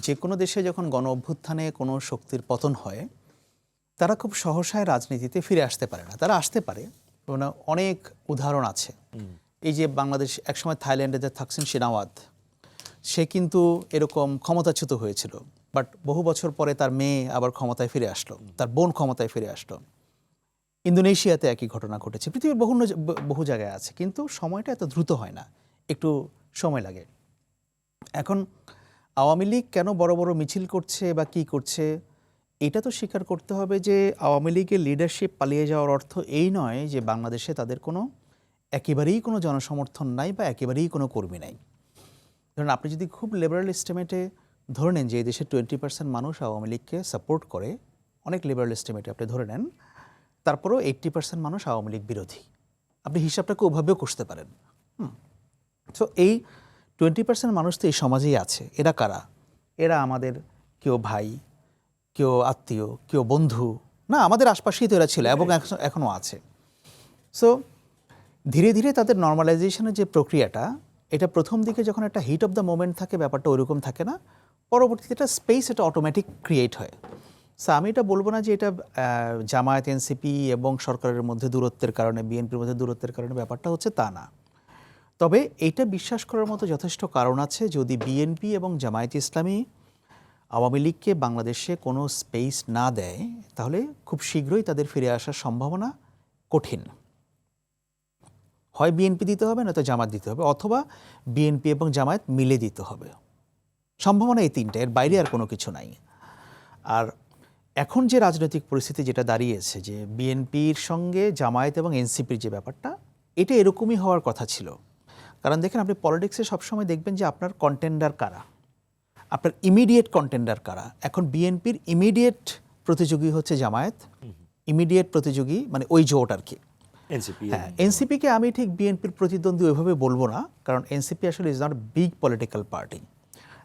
যে কোনো দেশে যখন গণ অভ্যুত্থানে কোনো শক্তির পতন হয়, তারা খুব সহসায় রাজনীতিতে ফিরে আসতে পারে না। তারা আসতে পারে, মানে অনেক উদাহরণ আছে। এই যে বাংলাদেশ একসময় থাইল্যান্ডে যে থাকসিন শিনাওয়াত, সে কিন্তু এরকম ক্ষমতাচ্যুত হয়েছিল, বাট বহু বছর পরে তার মেয়ে আবার ক্ষমতায় ফিরে আসলো, তার বোন ক্ষমতায় ফিরে আসলো। ইন্দোনেশিয়াতে একই ঘটনা ঘটেছে, পৃথিবীর বহু জায়গায় আছে, কিন্তু সময়টা এত দ্রুত হয় না, একটু সময় লাগে। এখন আওয়ামী লীগ কেন বড় বড় মিছিল করছে বা কি করছে, এটা তো স্বীকার করতে হবে যে আওয়ামী লীগের লিডারশিপ পালিয়ে যাওয়ার অর্থ এই নয় যে বাংলাদেশে তাদের কোনো একেবারেই কোনো জনসমর্থন নাই বা একেবারেই কোনো কর্মী নাই। ধরুন আপনি যদি খুব লিবারাল এস্টিমেটে ধরে নেন যে এই দেশের 20% মানুষ আওয়ামী লীগকে সাপোর্ট করে, অনেক লিবারাল এস্টিমেটে আপনি ধরে নেন, তারপরেও 80% মানুষ আওয়ামী লীগ বিরোধী। আপনি হিসাবটাকে ওভাবেও কষতে পারেন। সো এই 20% মানুষ তো এই সমাজেই আছে। এরা কারা? এরা আমাদের কেউ ভাই, কেউ আত্মীয়, কেউ বন্ধু, না আমাদের আশপাশেই তো এরা ছিল এবং এখনও আছে। সো ধীরে ধীরে তাদের নর্মালাইজেশনের যে প্রক্রিয়াটা, এটা প্রথম দিকে যখন একটা হিট অফ দ্য মোমেন্ট থাকে, ব্যাপারটা ওইরকম থাকে না, পরবর্তীতে এটা স্পেস, এটা অটোমেটিক ক্রিয়েট হয়। সো আমি এটা বলবো না যে এটা জামায়াত, এনসিপি এবং সরকারের মধ্যে দূরত্বের কারণে, বিএনপির মধ্যে দূরত্বের কারণে ব্যাপারটা হচ্ছে, তা না। তবে এটা বিশ্বাস করার মতো যথেষ্ট কারণ আছে, যদি বিএনপি এবং জামায়াত ইসলামী আওয়ামী লীগকে বাংলাদেশে কোনো স্পেস না দেয়, তাহলে খুব শীঘ্রই তাদের ফিরে আসার সম্ভাবনা কঠিন। হয় বিএনপি দিতে হবে, নয়তো জামায়াত দিতে হবে, অথবা বিএনপি এবং জামায়াত মিলে দিতে হবে। সম্ভাবনা এই তিনটা, এর বাইরে আর কোনো কিছু নাই। আর এখন যে রাজনৈতিক পরিস্থিতি যেটা দাঁড়িয়েছে, যে বিএনপির সঙ্গে জামায়াত এবং এনসিপির যে ব্যাপারটা, এটা এরকমই হওয়ার কথা ছিল। কারণ দেখেন, আপনি পলিটিক্সে সবসময় দেখবেন যে আপনার কন্টেন্ডার কারা, আপনার ইমিডিয়েট কন্টেন্ডার কারা। এখন বিএনপির ইমিডিয়েট প্রতিযোগী হচ্ছে জামায়াত, ইমিডিয়েট প্রতিযোগী মানে ওই জোট আর কি। হ্যাঁ, এনসিপিকে আমি ঠিক বিএনপির প্রতিদ্বন্দ্বী ওইভাবে বলবো না, কারণ এনসিপি আসলে is not big political party.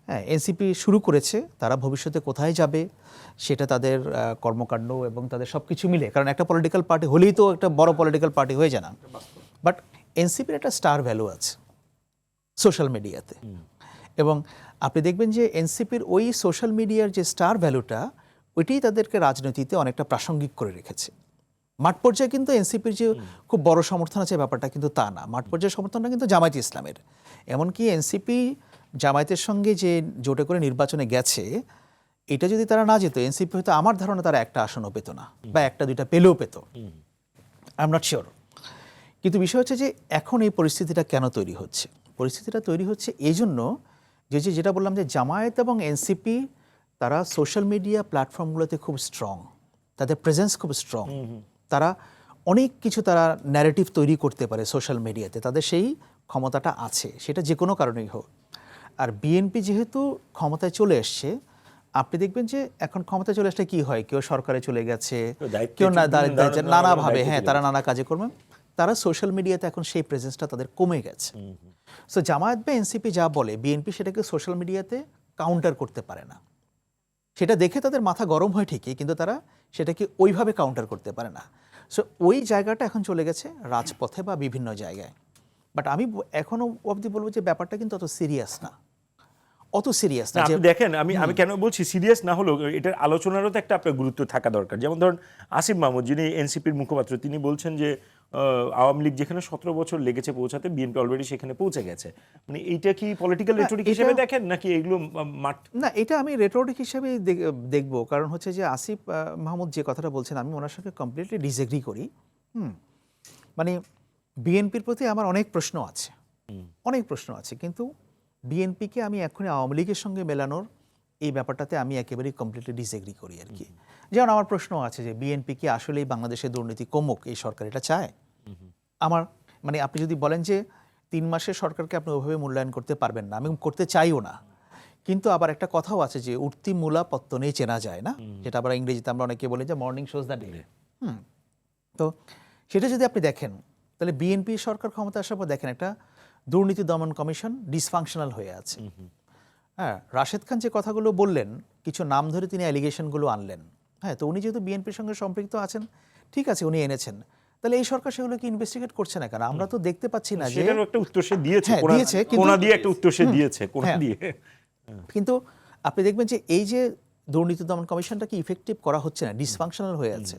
হ্যাঁ, এনসিপি শুরু করেছে, তারা ভবিষ্যতে কোথায় যাবে সেটা তাদের কর্মকাণ্ড এবং তাদের সব কিছু মিলে, কারণ একটা পলিটিক্যাল পার্টি হলেই তো একটা বড় পলিটিক্যাল পার্টি হয়ে যায় না। বাট এনসিপির একটা স্টার ভ্যালু আছে সোশ্যাল মিডিয়াতে, এবং আপনি দেখবেন যে এনসিপির ওই সোশ্যাল মিডিয়ার যে স্টার ভ্যালুটা, ওইটাই তাদেরকে রাজনীতিতে অনেকটা প্রাসঙ্গিক করে রেখেছে। মাঠ পর্যায়ে কিন্তু এনসিপির যে খুব বড় সমর্থন আছে ব্যাপারটা কিন্তু তা না। মাঠ পর্যায়ের সমর্থনটা কিন্তু জামায়াত ইসলামের। এমনকি এনসিপি জামায়াতের সঙ্গে যে জোটে করে নির্বাচনে গেছে, এটা যদি তারা না যেত, এনসিপি হয়তো আমার ধারণা তারা একটা আসনও পেত না, বা একটা দুইটা পেলেও পেত, আই এম নট শিওর। কিন্তু বিষয় হচ্ছে যে এখন এই পরিস্থিতিটা কেন তৈরি হচ্ছে? পরিস্থিতিটা তৈরি হচ্ছে এই জন্য যেটা বললাম, যে জামায়াত এবং এনসিপি তারা সোশ্যাল মিডিয়া প্ল্যাটফর্মগুলোতে খুব স্ট্রং, তাদের প্রেজেন্স খুব স্ট্রং, তারা অনেক কিছু তারা ন্যারেটিভ তৈরি করতে পারে সোশ্যাল মিডিয়াতে, তাদের সেই ক্ষমতাটা আছে, সেটা যে কোনো কারণেই হোক। আর বিএনপি যেহেতু ক্ষমতায় চলে এসছে, আপনি দেখবেন যে এখন ক্ষমতায় চলে আসলে কি হয়, কেউ সরকারে চলে গেছে, কেউ নানাভাবে, হ্যাঁ, তারা নানা কাজে করবে, তারা সোশ্যাল মিডিয়াতে এখন সেই প্রেজেন্সটা তাদের কমে গেছে। সো জামায়াত বা এনসিপি যা বলে, বিএনপি সেটাকে সোশ্যাল মিডিয়াতে কাউন্টার করতে পারে না। সেটা দেখে তাদের মাথা গরম হয় ঠিকই, কিন্তু তারা সেটাকে ওইভাবে কাউন্টার করতে পারে না। সো ওই জায়গাটা এখন চলে গেছে রাজপথে বা বিভিন্ন জায়গায়। বাট আমি এখনও অবধি বলবো যে ব্যাপারটা কিন্তু অত সিরিয়াস না, অত সিরিয়াস না। আপনি দেখেন, আমি কেন বলছি সিরিয়াস না হলেও এটার আলোচনারও তো একটা আপনার গুরুত্ব থাকা দরকার। যেমন ধরুন আসিফ মাহমুদ, যিনি এনসিপির মুখপাত্র, তিনি বলছেন যে আওয়ামী লীগ যেখানে 17 বছর লেগেছে পৌঁছাতে, বিএনপি অলরেডি সেখানে পৌঁছে গেছে। মানে এইটা কি পলিটিক্যাল রেটরিক হিসেবে দেখেন, নাকি এগুলো মাঠ? না, এটা আমি রেটরিক হিসেবেই দেখবো। কারণ হচ্ছে যে আসিফ মাহমুদ যে কথাটা বলছেন, আমি ওনার সঙ্গে কমপ্লিটলি ডিসএগ্রি করি। মানে বিএনপির প্রতি আমার অনেক প্রশ্ন আছে, অনেক প্রশ্ন আছে, কিন্তু বিএনপিকে আমি এখনই আওয়ামী লীগের সঙ্গে মেলানোর এই ব্যাপারটাতে আমি একেবারেই কমপ্লিটলি ডিসএগ্রি করি আর কি। যেমন আমার প্রশ্ন আছে যে বিএনপি কি আসলেই বাংলাদেশের দুর্নীতি কমুক, এই সরকার এটা চায়? আমার মানে আপনি যদি বলেন যে 3 মাসের সরকারকে আপনি ওইভাবে মূল্যায়ন করতে পারবেন না, আমি করতে চাইও না। কিন্তু আবার একটা কথাও আছে যে উঠতি মূলা পত্তনেই চেনা যায় না, যেটা আবার ইংরেজিতে আমরা অনেকে বলি যে মর্নিং শোজ দ্য ডে। তো সেটা যদি আপনি দেখেন, তাহলে বিএনপি সরকার ক্ষমতা আসার পর দেখেন একটা দুর্নীতি দমন কমিশন ডিসফাংশনাল হয়ে আছে। হ্যাঁ, রাশেদ খান যে কথাগুলো বললেন, কিছু নাম ধরে তিনি অ্যালিগেশনগুলো আনলেন। হ্যাঁ, তো উনি যেহেতু বিএনপির সঙ্গে সম্পৃক্ত আছেন, ঠিক আছে, উনি এনেছেন, তাহলে এই সরকার সেগুলোকে ইনভেস্টিগেট করছে না কেন? আমরা তো দেখতে পাচ্ছি না যে একটা উত্তর সে দিয়েছে, দিয়েছে, কোনা দিয়ে একটা উত্তর সে দিয়েছে, কোনা দিয়ে। কিন্তু আপনি দেখবেন যে এই যে দুর্নীতি দমন কমিশনটা কি ইফেক্টিভ করা হচ্ছে না, ডিসফাংশনাল হয়ে আছে,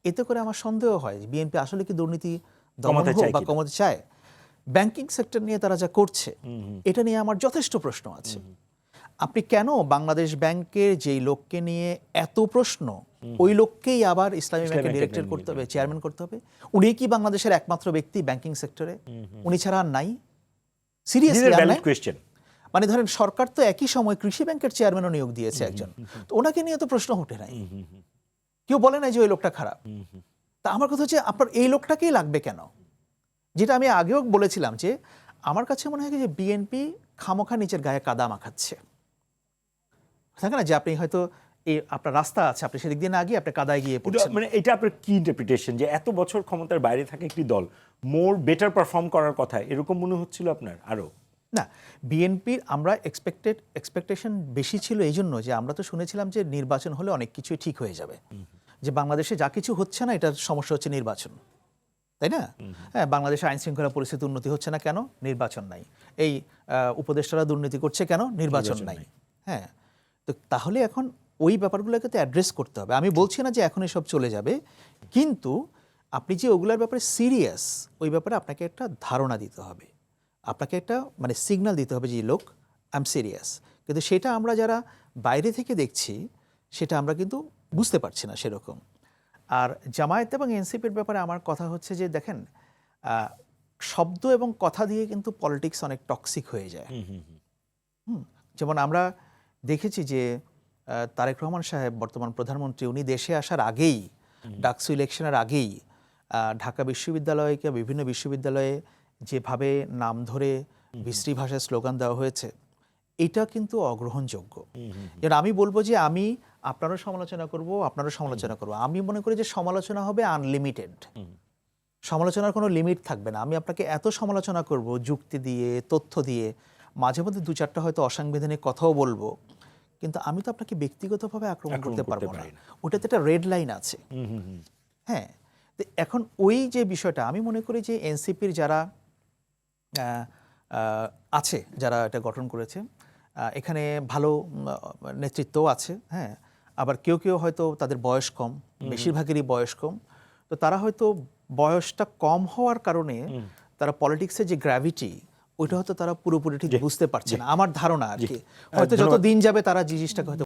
এতে করে আমার সন্দেহ হয় বিএনপি আসলে কি দুর্নীতি দমন কমাতে হোক চায় বা কিনা। কমাতে চায়। ব্যাংকিং সেক্টর নিয়ে তারা যা করছে এটা নিয়ে আমার যথেষ্ট প্রশ্ন আছে। আপনি কেন বাংলাদেশ ব্যাংকের যেই লোককে নিয়ে এত প্রশ্ন, ওই লোককেই আবার ইসলামী ব্যাংকের ব্যাংকের ডিরেক্টর নিয়ে করতে হবে, চেয়ারম্যান করতে হবে? উনি কি বাংলাদেশের একমাত্র ব্যক্তি ব্যাংকিং সেক্টরে? উনি ছাড়া আর নাই? সিরিয়াসলি আর নাই? কোয়েশ্চেন। মানে ধরেন সরকার তো একই সময় কৃষি ব্যাংকের চেয়ারম্যানও নিয়োগ দিয়েছে একজন, তো ওনাকে নিয়ে তো প্রশ্ন ওঠে নাই, কেউ বলে নাই যে ওই লোকটা খারাপ। তা আমার কথা হচ্ছে আপনার এই লোকটাকেই লাগবে কেন? যেটা আমি আগেও বলেছিলাম যে আমার কাছে মনে হয় যে বিএনপি খামোখা নিচের গায়ে কাদা মাখাচ্ছে। থাকে না যে আপনি হয়তো এই আপনার রাস্তা আছে, আপনি সেদিক দিয়ে না গিয়ে আপনি কাদায় গিয়ে পড়ছেন। মানে এটা আপনার কি ইন্টারপ্রিটেশন যে এত বছর ক্ষমতার বাইরে থাকে একটি দল মোর বেটার পারফর্ম করার কথা, এরকম মনে হচ্ছিল আপনার? আরো না, বিএনপির আমরা এক্সপেকটেশন বেশি ছিল এই জন্য যে আমরা তো শুনেছিলাম যে নির্বাচন হলে অনেক কিছুই ঠিক হয়ে যাবে, যে বাংলাদেশে যা কিছু হচ্ছে না এটার সমস্যা হচ্ছে নির্বাচন, তাই না? হ্যাঁ, বাংলাদেশে আইন শৃঙ্খলা পরিস্থিতি উন্নতি হচ্ছে না কেন? নির্বাচন নাই। এই উপদেষ্টারা দুর্নীতি করছে কেন? নির্বাচন নাই। হ্যাঁ, তো তাহলে এখন ওই ব্যাপারগুলোকে তো অ্যাড্রেস করতে হবে। আমি বলছি না যে এখন এসব চলে যাবে, কিন্তু আপনি যে ওগুলোর ব্যাপারে সিরিয়াস, ওই ব্যাপারে আপনাকে একটা ধারণা দিতে হবে, আপনাকে একটা মানে সিগন্যাল দিতে হবে যে লোক আই এম সিরিয়াস। কিন্তু সেটা আমরা যারা বাইরে থেকে দেখছি সেটা আমরা কিন্তু বুঝতে পারছি না সেরকম। আর জামায়াত এবং এনসিপির ব্যাপারে আমার কথা হচ্ছে যে দেখেন, শব্দ এবং কথা দিয়ে কিন্তু পলিটিক্স অনেক টক্সিক হয়ে যায়। যেমন আমরা দেখেছি যে তারেক রহমান সাহেব বর্তমান প্রধানমন্ত্রী, উনি দেশে আসার আগেই, ডাকসু ইলেকশনের আগেই ঢাকা বিশ্ববিদ্যালয়কে বিভিন্ন বিশ্ববিদ্যালয়ে যেভাবে নাম ধরে বিশ্রী ভাষায় স্লোগান দেওয়া হয়েছে, এটা কিন্তু অগ্রহণযোগ্য। যেন আমি বলবো যে আমি আপনারও সমালোচনা করব, আপনারও সমালোচনা করব, আমি মনে করি যে সমালোচনা হবে আনলিমিটেড, সমালোচনার কোনো লিমিট থাকবে না। আমি আপনাকে এত সমালোচনা করব যুক্তি দিয়ে, তথ্য দিয়ে, মাঝে মধ্যে দু চারটা হয়তো অসাংবিধানিক কথাও বলবো, কিন্তু আমি তো আপনাকে ব্যক্তিগতভাবে আক্রমণ করতে পারবো না। ওটাতে একটা রেড লাইন আছে। হ্যাঁ, তো এখন ওই যে বিষয়টা আমি মনে করি যে এনসিপির যারা আছে, যারা এটা গঠন করেছে, এখানে ভালো নেতৃত্বও আছে। হ্যাঁ, আবার কেউ কেউ হয়তো তাদের বয়স কম, বেশিরভাগেরই বয়স কম, তো তারা হয়তো বয়সটা কম হওয়ার কারণে তারা পলিটিক্সের যে গ্র্যাভিটি, ওইটা হয়তো তারা পুরোপুরি ঠিক বুঝতে পারছে না, আমার ধারণা আর কি। হয়তো যত দিন যাবে তারা জিনিসটাকে হয়তো